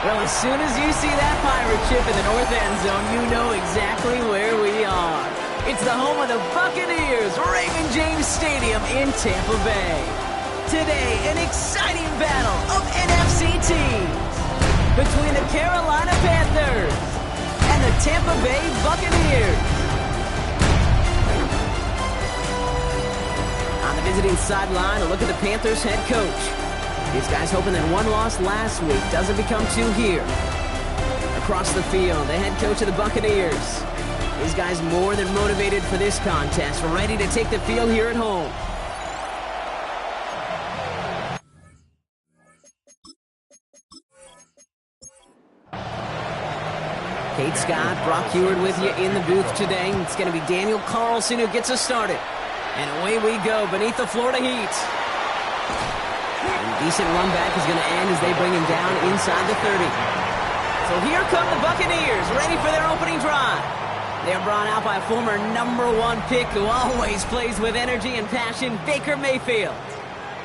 Well, as soon as you see that pirate ship in the north end zone, you know exactly where we are. It's the home of the Buccaneers, Raymond James Stadium in Tampa Bay. Today, an exciting battle of NFC teams between the Carolina Panthers and the Tampa Bay Buccaneers. On the visiting sideline, a look at the Panthers head coach. These guys hoping that one loss last week doesn't become two here. Across the field, the head coach of the Buccaneers. These guys more than motivated for this contest, ready to take the field here at home. Kate Scott, Brock Heward with you in the booth today. It's going to be Daniel Carlson who gets us started. And away we go beneath the Florida heat. A decent run back is going to end as they bring him down inside the 30. So here come the Buccaneers, ready for their opening drive. They're brought out by a former #1 pick who always plays with energy and passion, Baker Mayfield.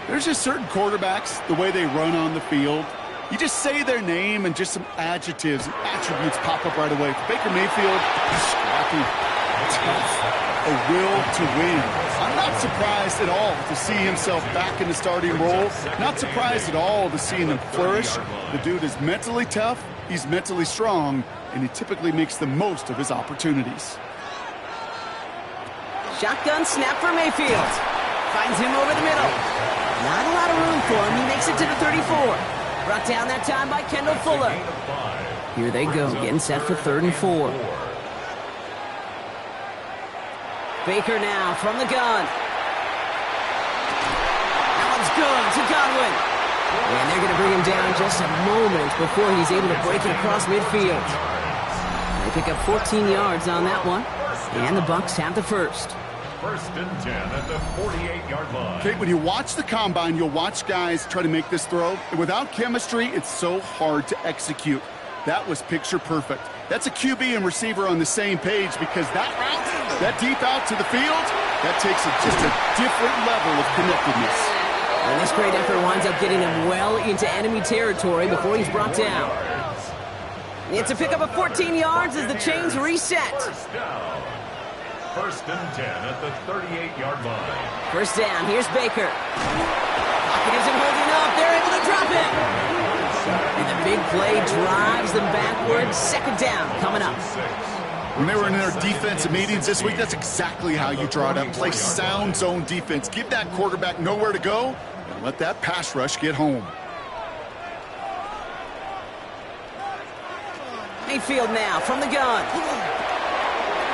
There's just certain quarterbacks, the way they run on the field. You just say their name and just some adjectives and attributes pop up right away. For Baker Mayfield, he's scrappy, tough, a will to win. I'm not surprised at all to see himself back in the starting role. Not surprised at all to see him flourish. The dude is mentally tough, he's mentally strong, and he typically makes the most of his opportunities. Shotgun snap for Mayfield. Finds him over the middle. Not a lot of room for him. He makes it to the 34. Brought down that time by Kendall Fuller. Here they go, getting set for 3rd and 4. Baker now from the gun. That one's good to Godwin. And they're going to bring him down just a moment before he's able to break it across midfield. They pick up 14 yards on that one. And the Bucs have the first. 1st and 10 at the 48-yard line. Okay, when you watch the combine, you'll watch guys try to make this throw. And without chemistry, it's so hard to execute. That was picture perfect. That's a QB and receiver on the same page because that route, that deep out to the field, that takes just a different level of connectedness. And this great effort winds up getting him well into enemy territory before he's brought down. It's a pickup of 14 yards as the chains reset. 1st and 10 at the 38-yard line. First down, here's Baker. Pocket isn't holding up. They're able to drop him. And the big play drives them backwards. 2nd down coming up. When they were in their defensive meetings this week, that's exactly how you draw it up. Play sound zone defense. Give that quarterback nowhere to go and let that pass rush get home. Mayfield now from the gun.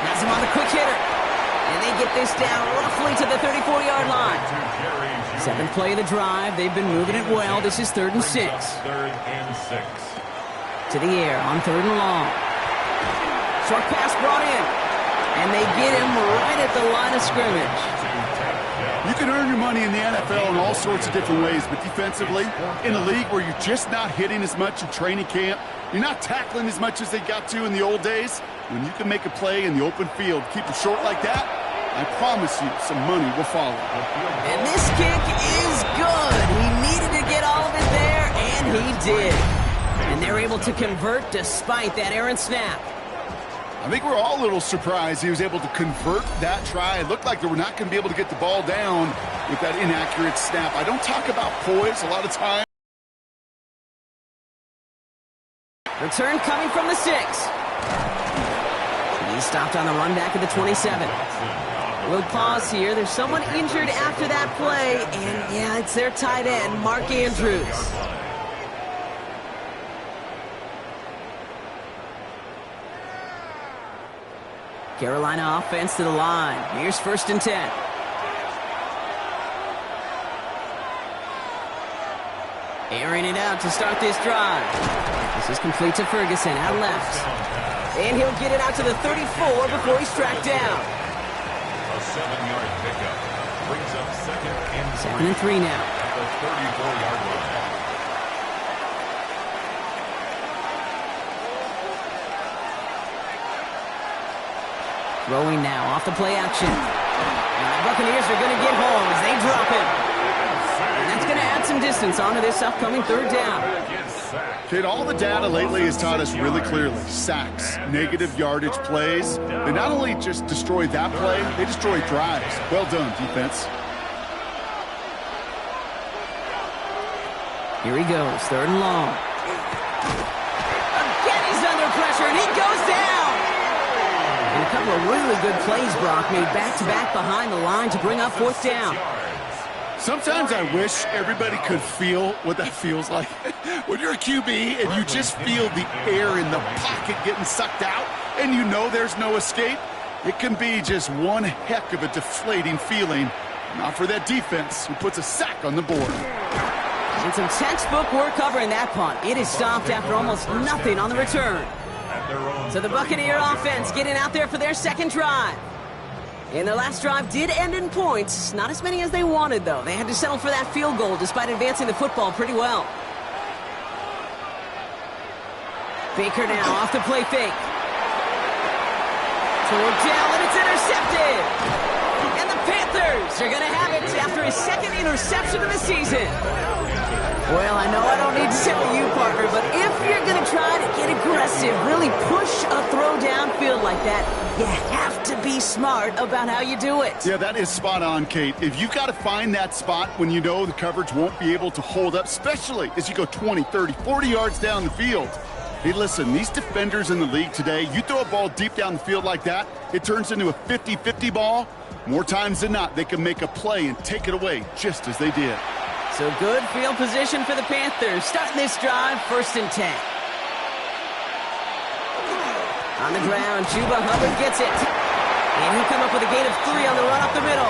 Has him on the quick hitter. And they get this down roughly to the 34-yard line. 7th play of the drive. They've been moving it well. This is 3rd and 6. 3rd and 6. To the air on 3rd and long. Short pass brought in. And they get him right at the line of scrimmage. You can earn your money in the NFL in all sorts of different ways, but defensively, in a league where you're just not hitting as much in training camp, you're not tackling as much as they got to in the old days, when you can make a play in the open field, keep it short like that, I promise you some money will follow. And this kick is good. He needed to get all of it there, and he did. And they're able to convert despite that errant snap. I think we're all a little surprised he was able to convert that try. It looked like they were not going to be able to get the ball down with that inaccurate snap. I don't talk about poise a lot of times. Return coming from the 6. He's stopped on the run back at the 27. We'll pause here. There's someone injured after that play, and yeah, it's their tight end, Mark Andrews. Carolina offense to the line. Here's 1st and 10. Airing it out to start this drive. This is complete to Ferguson, out left. And he'll get it out to the 34 before he's tracked down. A 7-yard pickup brings up 2nd and 3 now. At the 34-yard line. Throwing now off the play action. And the Buccaneers are going to get home as they drop it. And that's going to add some distance onto this upcoming third down. Kid, all the data lately has taught us really clearly. Sacks, negative yardage plays. They not only just destroy that play, they destroy drives. Well done, defense. Here he goes, third and long. Again, he's under pressure, and he goes down. And a couple of really good plays Brock made back-to-back behind the line to bring up fourth down. Sometimes I wish everybody could feel what that feels like. When you're a QB and you just feel the air in the pocket getting sucked out and you know there's no escape, it can be just one heck of a deflating feeling. Not for that defense who puts a sack on the board. And some textbook work covering that punt. It is stopped after almost nothing on the return. So the Buccaneer offense getting out there for their second drive. And their last drive did end in points. Not as many as they wanted, though. They had to settle for that field goal despite advancing the football pretty well. Baker now off the play fake. Toward down, and it's intercepted. And the Panthers are going to have it after his second interception of the season. Well, I know I don't need to tell you, partner, but if you're going to try to get aggressive, really push a throw downfield like that, you have to be smart about how you do it. Yeah, that is spot on, Kate. If you've got to find that spot when you know the coverage won't be able to hold up, especially as you go 20, 30, 40 yards down the field. Hey, listen, these defenders in the league today, you throw a ball deep down the field like that, it turns into a 50-50 ball. More times than not, they can make a play and take it away just as they did. So good field position for the Panthers. Starting this drive, 1st and 10. On the ground, Chuba Hubbard gets it. And he'll come up with a gain of 3 on the run up the middle.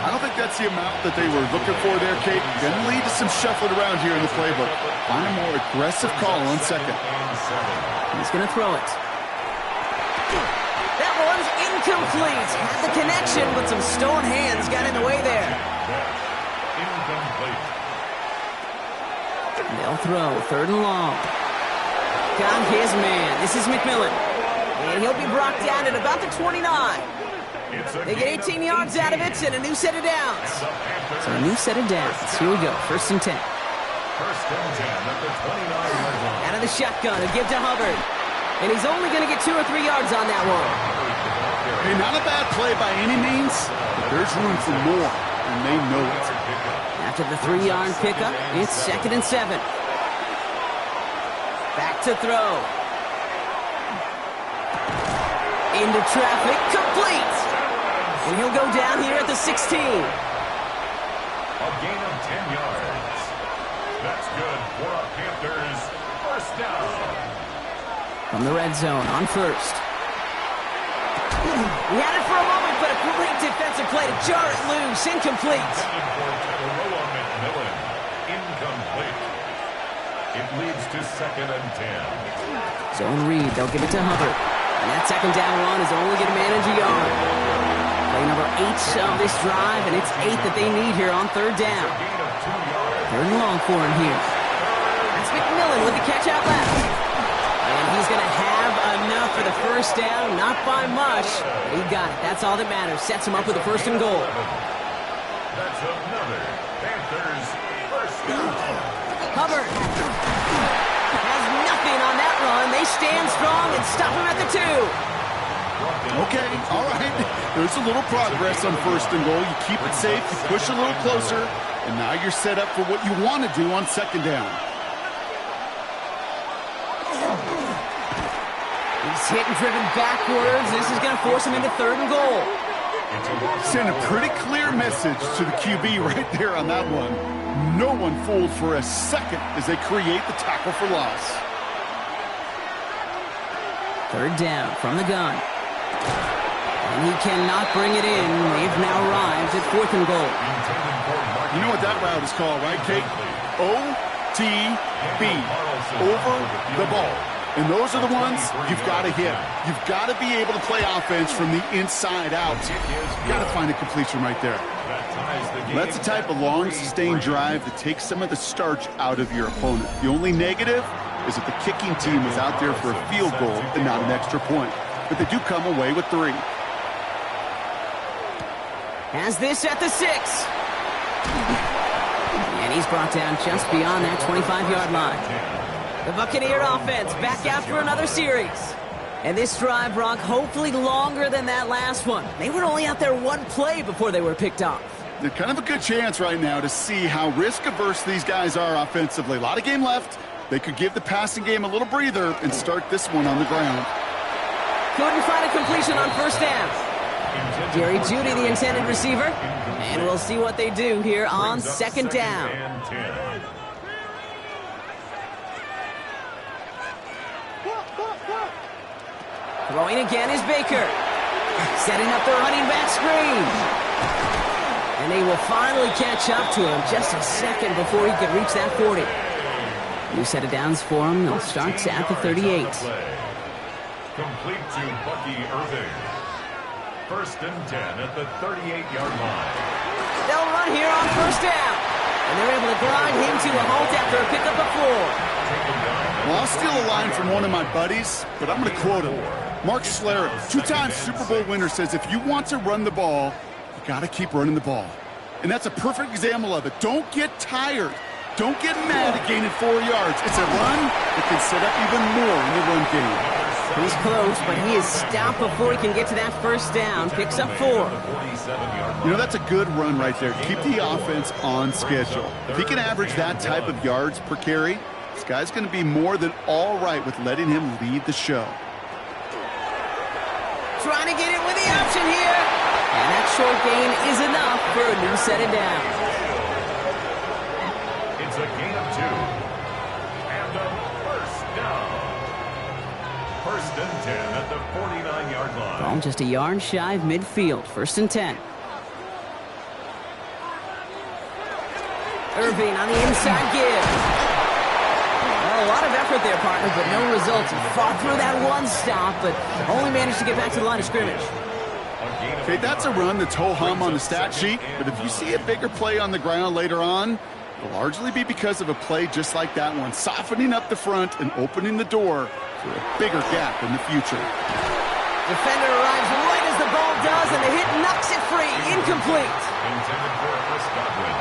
I don't think that's the amount that they were looking for there, Kate. Going to lead to some shuffling around here in the playbook. Find a more aggressive call on second. He's going to throw it. That one's incomplete. Had the connection, but some stone hands got in the way there. They'll throw, 3rd and long. Got his man. This is McMillan. And he'll be brought down at about the 29. They get 18 yards out of it and a new set of downs. So a new set of downs. Here we go, 1st and 10. 1st and 10 at the 29-yard line. Out of the shotgun, a give to Hubbard. And he's only going to get 2 or 3 yards on that one. Hey, not a bad play by any means, but there's room for more, and they know it. After the 3-yard pickup, it's 2nd and 7. Back to throw. Into traffic, complete. And he'll go down here at the 16. A gain of 10 yards. That's good for a Panthers 1st down. From the red zone on 1st. We had it for a moment, but a great defensive play to jar it loose. Incomplete. Incomplete. It leads to 2nd and 10. Zone read. They'll give it to Hubbard. And that 2nd down run is only going to manage a yard. Play number 8 of this drive, and it's 8 that they need here on 3rd down. 3rd and long for him here. That's McMillan with the catch out left. And he's going to have enough for the 1st down. Not by much. But he got it. That's all that matters. Sets him up with a 1st and goal. That's another Panthers 1st down. Hubbard has nothing on that run. They stand strong and stop him at the 2. Okay, all right. There's a little progress on 1st and goal. You keep it safe, you push a little closer, and now you're set up for what you want to do on 2nd down. He's hit and driven backwards. This is going to force him into 3rd and goal. Send a pretty clear message to the QB right there on that one. No one fooled for a second as they create the tackle for loss. 3rd down from the gun. And he cannot bring it in. They've now arrived at 4th and goal. You know what that route is called, right, Kate? OTB. Over the ball. And those are the ones you've got to hit. You've got to be able to play offense from the inside out. You've got to find a completion right there. That's the type of long, sustained drive that takes some of the starch out of your opponent. The only negative is that the kicking team was out there for a field goal and not an extra point. but they do come away with 3. Has this at the 6. And he's brought down just beyond that 25-yard line. The Buccaneer offense back out for another series. And this drive, Brock, hopefully longer than that last one. They were only out there 1 play before they were picked off. They're kind of a good chance right now to see how risk-averse these guys are offensively. A lot of game left. They could give the passing game a little breather and start this one on the ground. Couldn't find a completion on first down. Jerry Jeudy, the intended receiver. And we'll see what they do here on second down. Throwing again is Baker. Setting up the running back screen. And they will finally catch up to him just a second before he could reach that 40. New set of downs for him. They'll start at the 38. Complete to Bucky Irving. First and 10 at the 38-yard line. They'll run here on first down. And they're able to grind him to a halt after a pickup of 4. Well, I'll steal a line from one of my buddies, but I'm going to quote him. Mark Schlereth, 2-time Super Bowl winner, says if you want to run the ball, you got to keep running the ball. And that's a perfect example of it. Don't get tired. Don't get mad at gaining 4 yards. It's a run that can set up even more in the run game. He's close, but he is stopped before he can get to that first down. Picks up 4. You know, that's a good run right there. Keep the offense on schedule. If he can average that type of yards per carry, this guy's going to be more than all right with letting him lead the show. Trying to get it with the option here. And that short gain is enough for a new set of downs. It's a gain of 2. And a first down. First and 10 at the 49-yard line. Ball just a yard shy of midfield. First and 10. Irving on the inside give. Well, a lot of effort there, partner, but no results. He fought through that one stop, but only managed to get back to the line of scrimmage. Okay, that's a run that's ho-hum on the stat sheet, but if you see a bigger play on the ground later on, it'll largely be because of a play just like that one, softening up the front and opening the door for a bigger gap in the future. Defender arrives right as the ball does, and the hit knocks it free. Incomplete. Intended for Chris Godwin.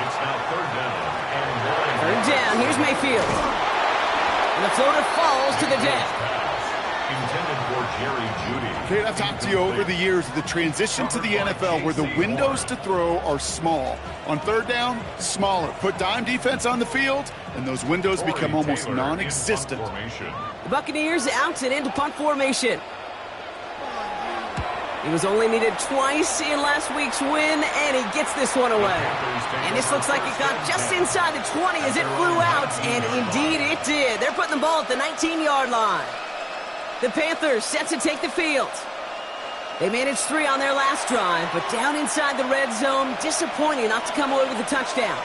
It's now third down and 1. Third down. Here's Mayfield. And the floater falls to the deck. Intended for Jerry Jeudy. Okay, I've talked to you over the years of the transition to the NFL where the windows to throw are small. On third down, smaller. Put dime defense on the field, and those windows become almost non-existent. The Buccaneers out and into punt formation. He was only needed twice in last week's win, and he gets this one away. And this looks like it got just inside the 20 as it flew out, and indeed it did. They're putting the ball at the 19-yard line. The Panthers set to take the field. They managed 3 on their last drive, but down inside the red zone, disappointing not to come away with a touchdown.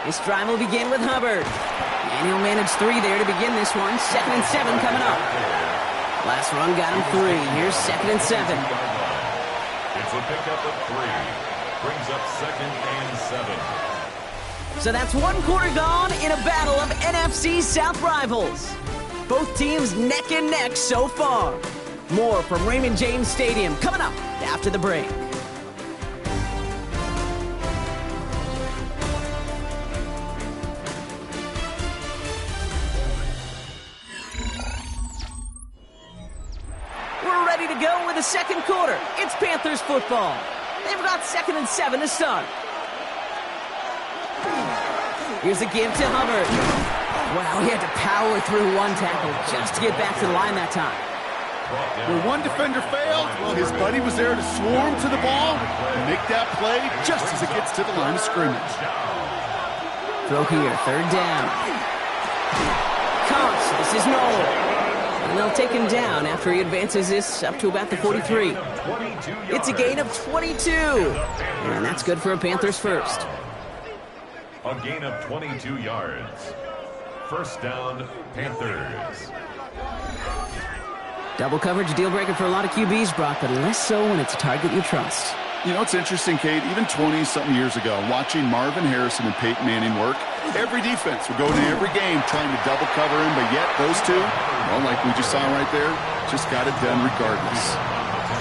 This drive will begin with Hubbard. And he'll manage 3 there to begin this one. 2nd and 7 coming up. Last run got him 3. Here's 2nd and 7. It's a pickup of 3. Brings up 2nd and 7. So that's 1 quarter gone in a battle of NFC South rivals. Both teams neck and neck so far. More from Raymond James Stadium coming up after the break. We're ready to go with the second quarter. It's Panthers football. They've got 2nd and 7 to start. Here's a give to Hubbard. Wow, he had to power through 1 tackle just to get back to the line that time. Where one defender failed, well, his buddy was there to swarm to the ball and make that play just as it gets to the line of scrimmage. Throw here, 3rd down. Counts, this is Noel. And they'll take him down after he advances this up to about the 43. It's a gain of 22. And that's good for a Panthers first. A gain of 22 yards. First down, Panthers. Double coverage deal breaker for a lot of QBs, Brock, but less so when it's a target you trust. You know, it's interesting, Kate, even 20-something years ago, watching Marvin Harrison and Peyton Manning work, every defense would go into every game trying to double cover him, but yet those two, well, like we just saw right there, just got it done regardless.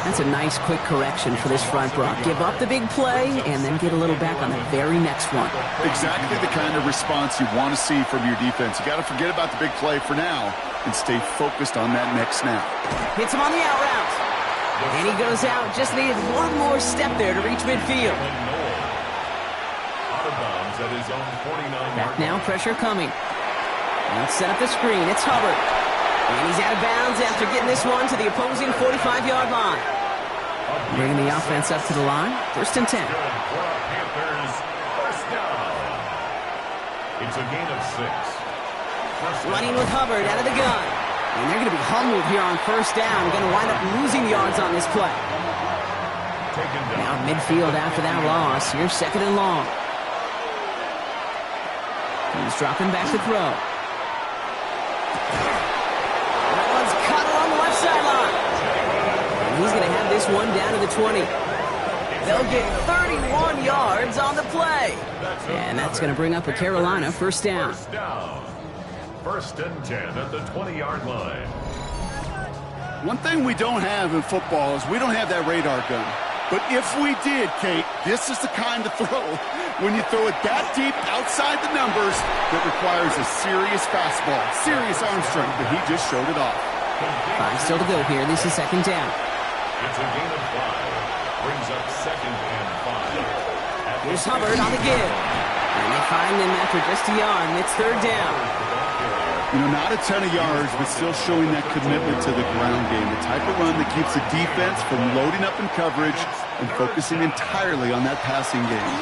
That's a nice quick correction for this front, Brock. Give up the big play and then get a little back on the very next one. Exactly the kind of response you want to see from your defense. You got to forget about the big play for now and stay focused on that next snap. Hits him on the out route. And he goes out. Just needed one more step there to reach midfield. Back now, pressure coming. Let's set up the screen. It's Hubbard. And he's out of bounds after getting this one to the opposing 45-yard line. Bringing the offense up to the line. 1st and 10. It's a gain of 6. Running with Hubbard out of the gun. And they're going to be humbled here on 1st down. Going to wind up losing yards on this play. Now midfield after that loss. Here's 2nd and long. He's dropping back to throw. That one's cut along the left sideline. And he's going to have this one down to the 20. They'll get 31 yards on the play. And that's going to bring up a Carolina 1st down. 1st and 10 at the 20-yard line. One thing we don't have in football is we don't have that radar gun. But if we did, Kate, this is the kind of throw when you throw it that deep outside the numbers that requires a serious fastball, serious arm strength, but he just showed it off. 5 still to go here. This is 2nd down. It's a gain of 5. Brings up 2nd and 5. Here's Hubbard on the give. And they find him after just a yard. It's 3rd down. You know, not a ton of yards, but still showing that commitment to the ground game. The type of run that keeps the defense from loading up in coverage and focusing entirely on that passing game.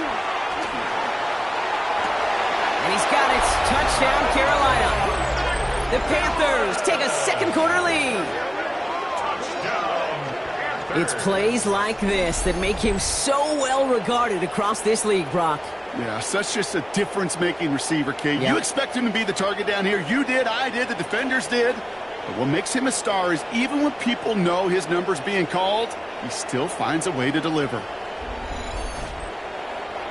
And he's got it. Touchdown, Carolina. The Panthers take a 2nd quarter lead. It's plays like this that make him so well regarded across this league, Brock. Yeah, such just a difference-making receiver, Kate. Yep. You expect him to be the target down here. You did, I did, the defenders did. But what makes him a star is even when people know his number's being called, he still finds a way to deliver.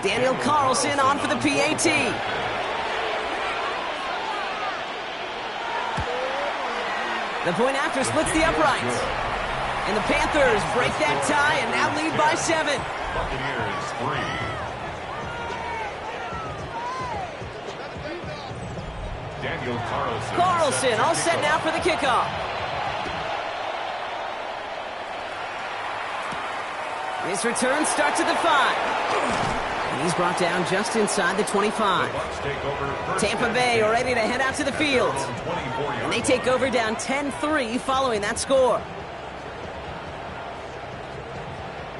Daniel Carlson on for the PAT. The point after splits the uprights. And the Panthers break that tie and now lead by 7. Buccaneers 3. Daniel Carlson all set now for the kickoff. His return starts at the 5. And he's brought down just inside the 25. Tampa Bay are ready to head out to the field. And they take over down 10-3 following that score.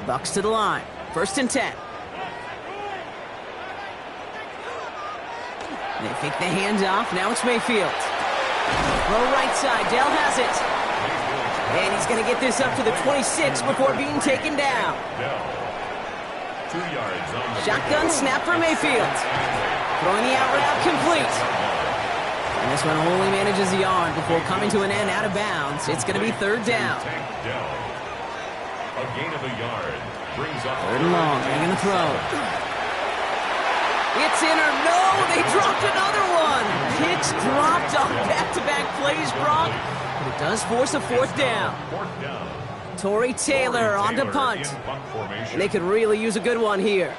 Bucs to the line. 1st and 10. They fake the handoff. Now it's Mayfield. Throw right side. Dell has it. And he's going to get this up to the 26 before being taken down. 2 yards on the Shotgun snap for Mayfield. Throwing the out route complete. And this one only manages a yard before coming to an end out of bounds. It's going to be 3rd down. A gain of a yard. Brings up 3rd and long. They're going to throw. It's in or no, they dropped another one. Pitch dropped on back-to-back plays, Brock. But it does force a 4th down. Torrey Taylor on to punt. And they could really use a good one here.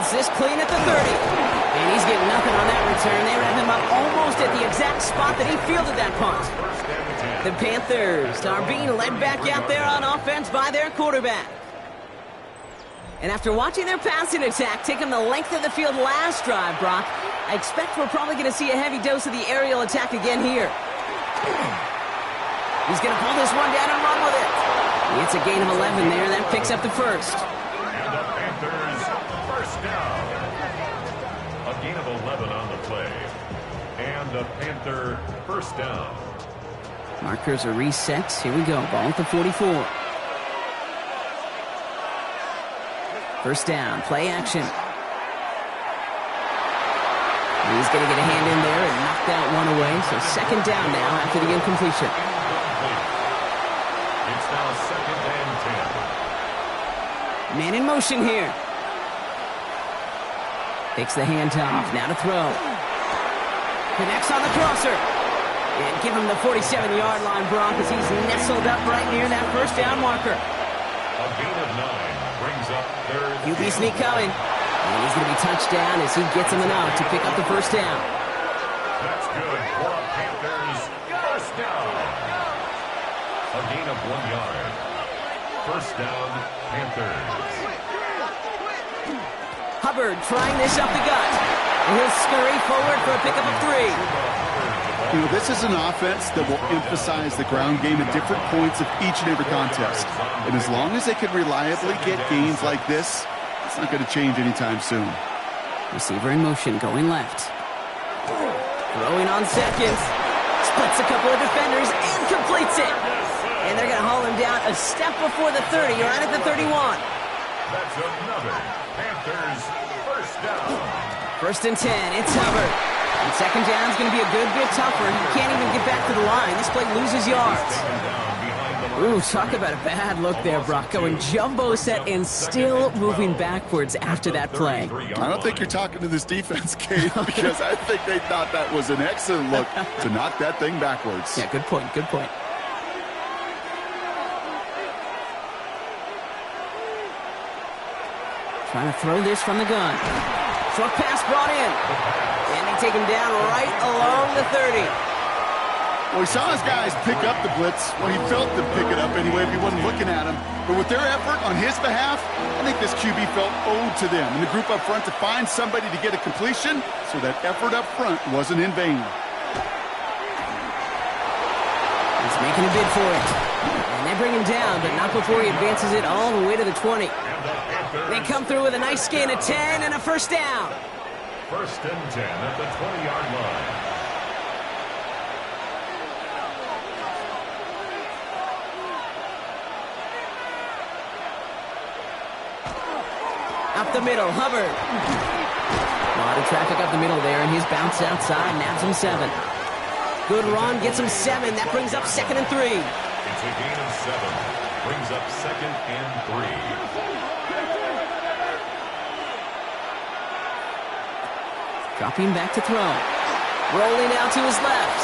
Fields this clean at the 30. And he's getting nothing on that return. They wrap him up almost at the exact spot that he fielded that punt. The Panthers are being led back out there on offense by their quarterback. And after watching their passing attack take them the length of the field last drive, Brock, I expect we're probably going to see a heavy dose of the aerial attack again here. He's going to pull this one down and run with it. It's a gain of 11 there. That picks up the 1st. And the Panthers 1st down. A gain of 11 on the play. And the Panther 1st down. Markers are reset. Here we go. Ball at the 44. 1st down. Play action. He's going to get a hand in there and knock that one away. So second down now after the incompletion. It's now second and 10. Man in motion here. Takes the handoff. Now to throw. Connects on the crosser. And give him the 47-yard line, Brock, as he's nestled up right near that first down marker. A gain of 9 brings up third. QB sneak coming. And he's going to be touched down as he gets him enough to pick up the first down. That's good for the Panthers. First down. A gain of 1 yard. First down, Panthers. Hubbard trying this up the gut. And he'll scurry forward for a pickup of 3. You know, this is an offense that will emphasize the ground game at different points of each and every contest. And as long as they can reliably get gains like this, it's not going to change anytime soon. Receiver in motion, going left. Throwing on seconds. Splits a couple of defenders and completes it. And they're going to haul him down a step before the 30, right at the 31. That's another Panthers first down. First and 10, it's Hubbard. And second down is going to be a good bit tougher. He can't even get back to the line. This play loses yards. Ooh, talk about a bad look there, Brock. Going jumbo set and still moving backwards after that play. I don't think you're talking to this defense, Kate, because I think they thought that was an excellent look to knock that thing backwards. Yeah, good point, good point. Trying to throw this from the gun. Short pass brought in. And they take him down right along the 30. Well, he saw his guys pick up the blitz when he felt them pick it up anyway if he wasn't looking at him. But with their effort on his behalf, I think this QB felt owed to them and the group up front to find somebody to get a completion, so that effort up front wasn't in vain. He's making a bid for it. And they bring him down, but not before he advances it all the way to the 20. They come through with a nice gain of 10 and a first down. First and 10 at the 20-yard line. Up the middle, Hubbard. A lot of traffic up the middle there, and his bounce outside nabs him 7. Good run, gets him 7. That brings up second and 3. It's a gain of 7. Brings up second and 3. Dropping back to throw. Rolling out to his left.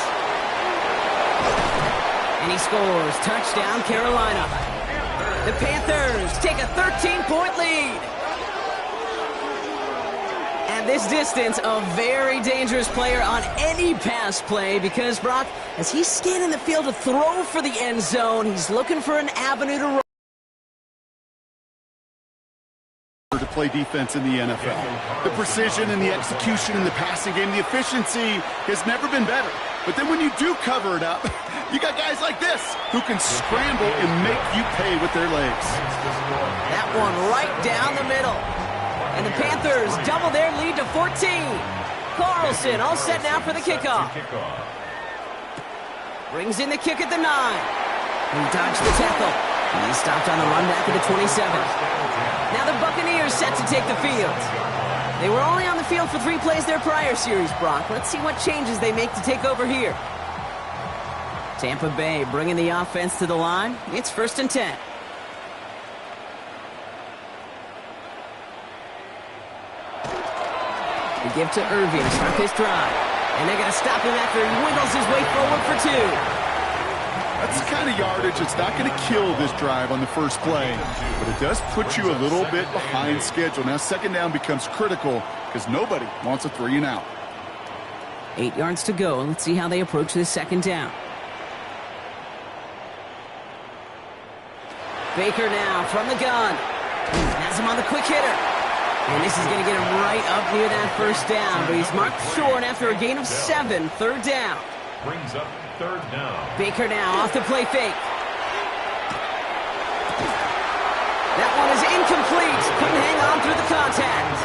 And he scores. Touchdown, Carolina. The Panthers take a 13-point lead. At this distance, a very dangerous player on any pass play because, Brock, as he's scanning the field to throw for the end zone, he's looking for an avenue to run. To play defense in the NFL. The precision and the execution in the passing game, the efficiency has never been better. But then when you do cover it up, you got guys like this who can scramble and make you pay with their legs. That one right down the middle. And the Panthers double their lead to 14. Carlson all set now for the kickoff. Brings in the kick at the 9. He dodged the tackle. He stopped on the run back at the 27. Now the Buccaneers set to take the field. They were only on the field for 3 plays their prior series, Brock. Let's see what changes they make to take over here. Tampa Bay bringing the offense to the line. It's first and 10. They give to Irving to start this drive. And they're going to stop him after he wiggles his way forward for 2. That's the kind of yardage that's not going to kill this drive on the first play, but it does put you a little bit behind schedule. Now second down becomes critical because nobody wants a 3 and out. 8 yards to go. Let's see how they approach this second down. Baker now from the gun. Has him on the quick hitter. And this is going to get him right up near that first down, but he's marked short after a gain of 7. Third down. Brings up third down. Baker now off the play fake. That one is incomplete. Couldn't hang on through the contact.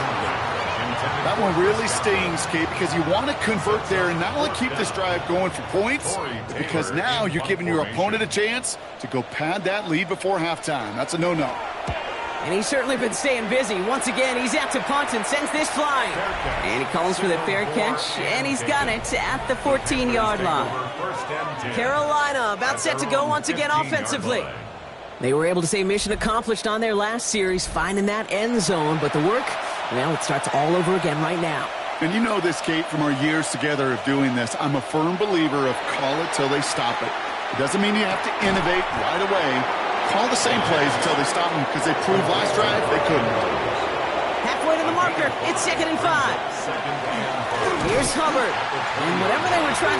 That one really stings, Kate, because you want to convert there and not only keep this drive going for points, but because now you're giving your opponent a chance to go pad that lead before halftime. That's a no-no. And he's certainly been staying busy. Once again, he's out to punt and sends this flying. And he calls for the fair catch, and he's got it at the 14-yard line. Carolina about set to go once again offensively. They were able to say mission accomplished on their last series, finding that end zone. But the work, well, it starts all over again right now. And you know this, Kate, from our years together of doing this. I'm a firm believer of call it till they stop it. It doesn't mean you have to innovate right away. Call the same plays until they stop them, because they proved last drive they couldn't. Halfway to the marker, it's 2nd and 5. Here's Hubbard. And whatever they were trying to